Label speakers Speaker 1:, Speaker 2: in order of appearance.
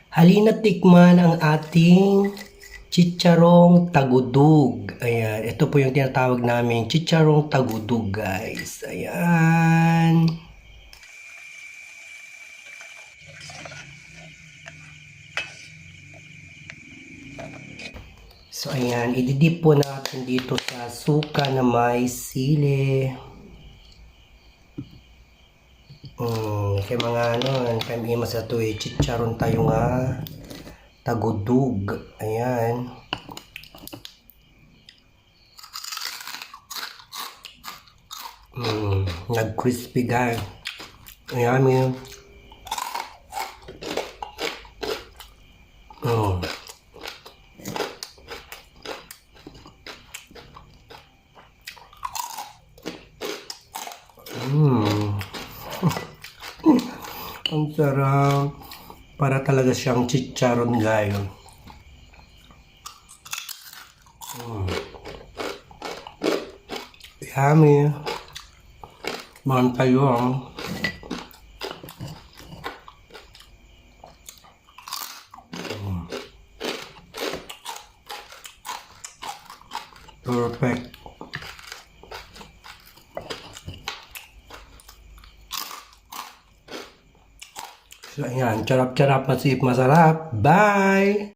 Speaker 1: Halina tikman ang ating chicharong tagudug. Ayan, ito po yung tinatawag namin chicharong tagudug, guys. Ayan. So ayan, ididip po natin dito sa suka na may sili. Kay mga kami mas ito chicharon tayo nga tagudug. Ayan. Nag-crispy guys. Ayan yun. Ang sarap. Para talaga siyang chicharon gayon. Yummy. Man tayo. Perfect. So, ayan. Charap-charap, masarap. Bye!